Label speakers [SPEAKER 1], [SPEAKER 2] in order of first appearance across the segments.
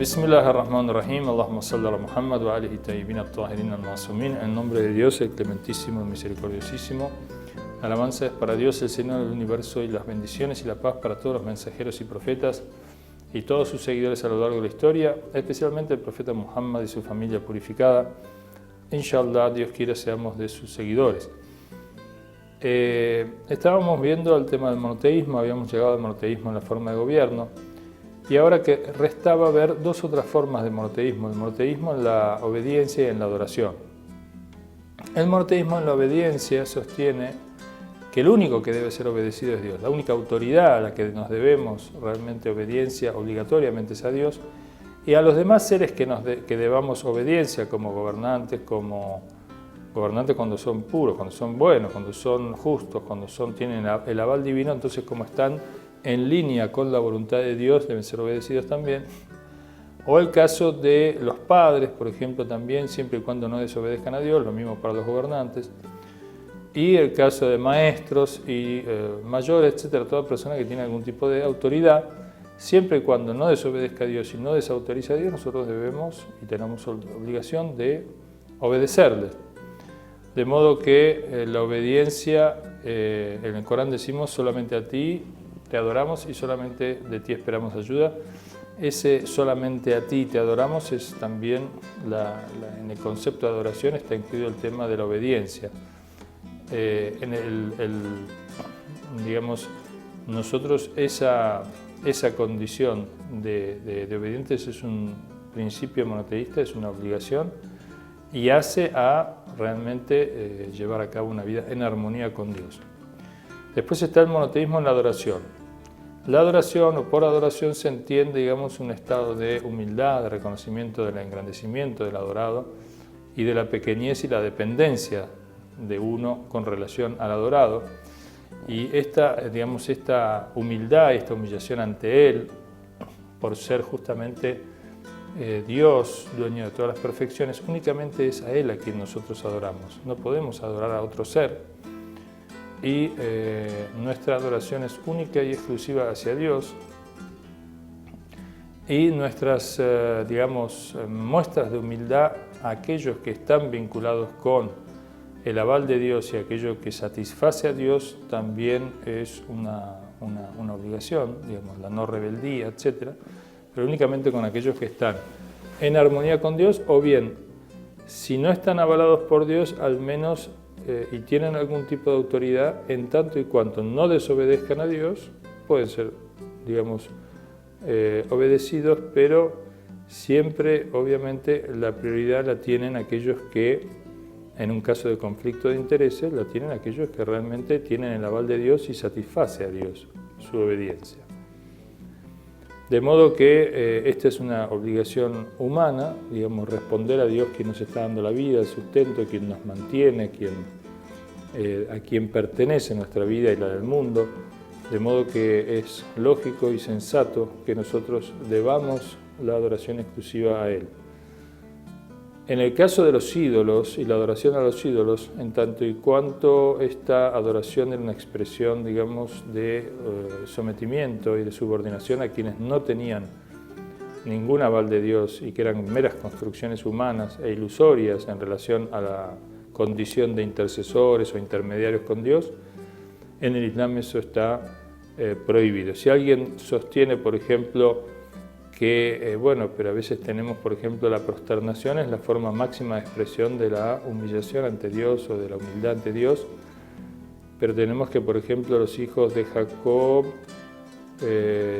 [SPEAKER 1] Bismillahirrahmanirrahim. Allahumma salli ala Muhammad wa alihi tayyibin at-tahirin al-ma'sumin. En nombre de Dios, el clementísimo, el misericordiosísimo. Alabanza es para Dios, el Señor del universo, y las bendiciones y la paz para todos los mensajeros y profetas y todos sus seguidores a lo largo de la historia, especialmente el profeta Muhammad y su familia purificada. Inshallah, Dios quiera seamos de sus seguidores. Estábamos viendo el tema del monoteísmo, habíamos llegado al monoteísmo en la forma de gobierno, y ahora que restaba ver dos otras formas de monoteísmo: el monoteísmo en la obediencia y en la adoración. El monoteísmo en la obediencia sostiene que el único que debe ser obedecido es Dios, la única autoridad a la que nos debemos realmente obediencia obligatoriamente es a Dios, y a los demás seres que debamos obediencia como gobernantes cuando son puros, cuando son buenos, cuando son justos, cuando tienen el aval divino, entonces como están en línea con la voluntad de Dios deben ser obedecidos también. O el caso de los padres, por ejemplo, también, siempre y cuando no desobedezcan a Dios, lo mismo para los gobernantes. Y el caso de maestros y mayores, etcétera, toda persona que tiene algún tipo de autoridad, siempre y cuando no desobedezca a Dios y no desautoriza a Dios, nosotros debemos y tenemos obligación de obedecerles. De modo que la obediencia, en el Corán decimos: solamente a ti te adoramos y solamente de ti esperamos ayuda. Ese solamente a ti te adoramos es también, en el concepto de adoración está incluido el tema de la obediencia. Digamos, nosotros esa condición de obedientes es un principio monoteísta, es una obligación, y hace a realmente llevar a cabo una vida en armonía con Dios. Después está el monoteísmo en la adoración. La adoración, o por adoración, se entiende, digamos, un estado de humildad, de reconocimiento del engrandecimiento del adorado y de la pequeñez y la dependencia de uno con relación al adorado. Y esta humildad y esta humillación ante Él, por ser justamente Dios, dueño de todas las perfecciones, únicamente es a Él a quien nosotros adoramos. No podemos adorar a otro ser. Y nuestra adoración es única y exclusiva hacia Dios. Y nuestras, muestras de humildad a aquellos que están vinculados con el aval de Dios y aquello que satisface a Dios también es una obligación, digamos, la no rebeldía, etc. Pero únicamente con aquellos que están en armonía con Dios, o bien, si no están avalados por Dios, al menos y tienen algún tipo de autoridad, en tanto y cuanto no desobedezcan a Dios, pueden ser, digamos, obedecidos, pero siempre, obviamente, la prioridad la tienen aquellos que, en un caso de conflicto de intereses, la tienen aquellos que realmente tienen el aval de Dios y satisface a Dios su obediencia. De modo que esta es una obligación humana, digamos, responder a Dios, quien nos está dando la vida, el sustento, quien nos mantiene, a quien pertenece nuestra vida y la del mundo. De modo que es lógico y sensato que nosotros debamos la adoración exclusiva a Él. En el caso de los ídolos y la adoración a los ídolos, en tanto y cuanto esta adoración era una expresión, digamos, de sometimiento y de subordinación a quienes no tenían ningún aval de Dios y que eran meras construcciones humanas e ilusorias en relación a la condición de intercesores o intermediarios con Dios, en el Islam eso está prohibido. Si alguien sostiene, por ejemplo, que, pero a veces tenemos, por ejemplo, la prosternación es la forma máxima de expresión de la humillación ante Dios o de la humildad ante Dios, pero tenemos que, por ejemplo, los hijos de Jacob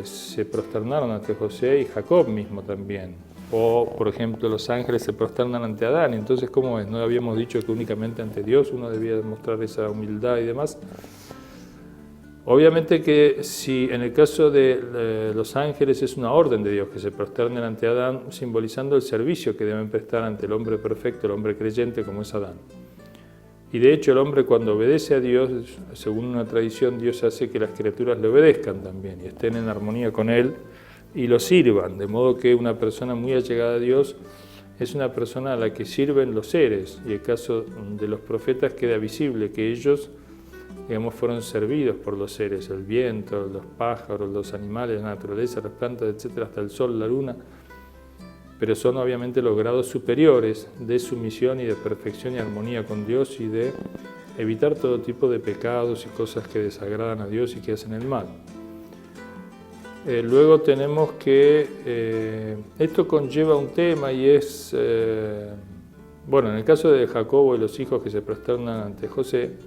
[SPEAKER 1] se prosternaron ante José y Jacob mismo también. O, por ejemplo, los ángeles se prosternan ante Adán. Entonces, ¿cómo es? ¿No habíamos dicho que únicamente ante Dios uno debía demostrar esa humildad y demás? Obviamente que si en el caso de los ángeles es una orden de Dios que se prosternen ante Adán, simbolizando el servicio que deben prestar ante el hombre perfecto, el hombre creyente como es Adán. Y de hecho el hombre, cuando obedece a Dios, según una tradición, Dios hace que las criaturas le obedezcan también y estén en armonía con Él y lo sirvan, de modo que una persona muy allegada a Dios es una persona a la que sirven los seres, y el caso de los profetas queda visible que ellos, digamos, fueron servidos por los seres, el viento, los pájaros, los animales, la naturaleza, las plantas, etc., hasta el sol, la luna. pero son obviamente los grados superiores de sumisión y de perfección y armonía con Dios y de evitar todo tipo de pecados y cosas que desagradan a Dios y que hacen el mal. Luego tenemos que esto conlleva un tema y es, bueno, en el caso de Jacobo y los hijos que se prosternan ante José,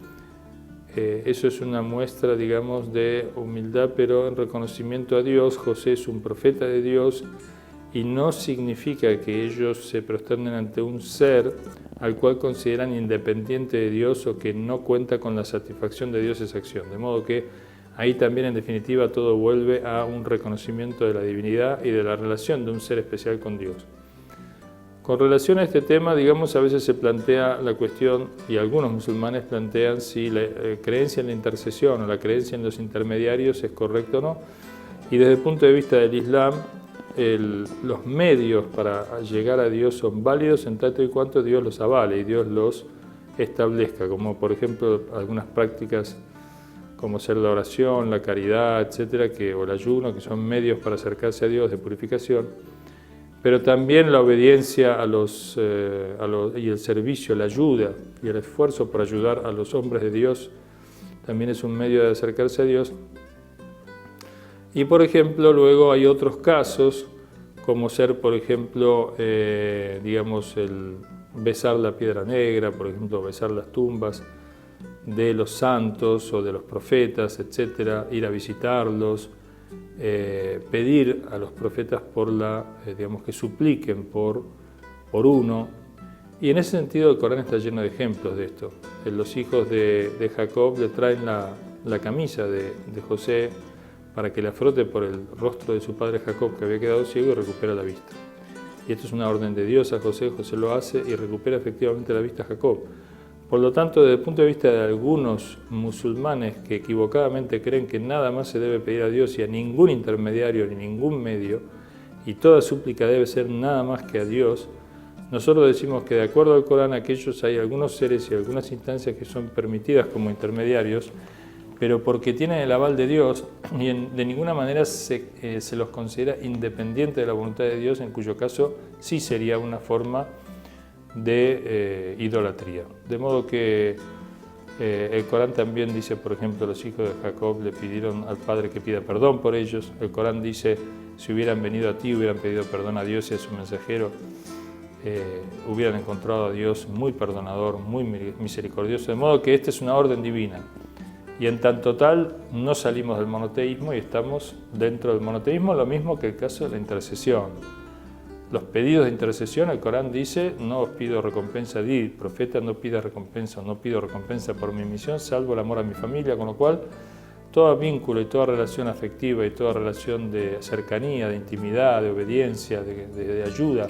[SPEAKER 1] eso es una muestra, digamos, de humildad, pero en reconocimiento a Dios. José es un profeta de Dios y no significa que ellos se prosternen ante un ser al cual consideran independiente de Dios o que no cuenta con la satisfacción de Dios esa acción. De modo que ahí también, en definitiva, todo vuelve a un reconocimiento de la divinidad y de la relación de un ser especial con Dios. Con relación a este tema, digamos, a veces se plantea la cuestión, y algunos musulmanes plantean si la creencia en la intercesión o la creencia en los intermediarios es correcta o no. Y desde el punto de vista del Islam, los medios para llegar a Dios son válidos en tanto y cuanto Dios los avale y Dios los establezca, como por ejemplo algunas prácticas como ser la oración, la caridad, etcétera, o el ayuno, que son medios para acercarse a Dios de purificación. Pero también la obediencia y el servicio, la ayuda y el esfuerzo por ayudar a los hombres de Dios también es un medio de acercarse a Dios. Y por ejemplo, luego hay otros casos, como ser, por ejemplo, digamos, el besar la piedra negra, por ejemplo, besar las tumbas de los santos o de los profetas, etcétera, ir a visitarlos, pedir a los profetas digamos, que supliquen por uno. Y en ese sentido el Corán está lleno de ejemplos de esto. Los hijos de Jacob le traen la camisa de José para que la frote por el rostro de su padre Jacob, que había quedado ciego, y recupera la vista. Y esto es una orden de Dios a José. José lo hace y recupera efectivamente la vista a Jacob. Por lo tanto, desde el punto de vista de algunos musulmanes que equivocadamente creen que nada más se debe pedir a Dios y a ningún intermediario ni ningún medio, y toda súplica debe ser nada más que a Dios, nosotros decimos que de acuerdo al Corán, hay algunos seres y algunas instancias que son permitidas como intermediarios, pero porque tienen el aval de Dios y de ninguna manera se los considera independientes de la voluntad de Dios, en cuyo caso sí sería una forma de idolatría. De modo que el Corán también dice, por ejemplo, los hijos de Jacob le pidieron al padre que pida perdón por ellos. El Corán dice, si hubieran venido a ti, hubieran pedido perdón a Dios y a su mensajero, hubieran encontrado a Dios muy perdonador, muy misericordioso. De modo que esta es una orden divina. Y en tanto tal, no salimos del monoteísmo y estamos dentro del monoteísmo, lo mismo que el caso de la intercesión. Los pedidos de intercesión, el Corán dice, no os pido recompensa, profeta, no pidas recompensa, no pido recompensa por mi misión, salvo el amor a mi familia, con lo cual todo vínculo y toda relación afectiva y toda relación de cercanía, de intimidad, de obediencia, de ayuda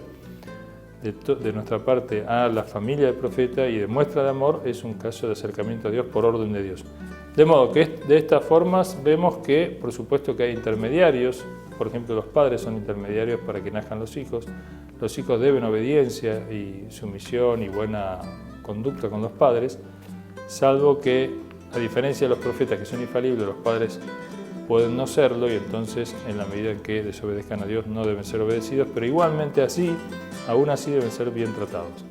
[SPEAKER 1] de nuestra parte a la familia del profeta y de muestra de amor es un caso de acercamiento a Dios por orden de Dios. De modo que de estas formas vemos que, por supuesto, que hay intermediarios. Por ejemplo, los padres son intermediarios para que nazcan los hijos deben obediencia y sumisión y buena conducta con los padres, salvo que, a diferencia de los profetas que son infalibles, los padres pueden no serlo y entonces, en la medida en que desobedezcan a Dios, no deben ser obedecidos, pero igualmente aún así deben ser bien tratados.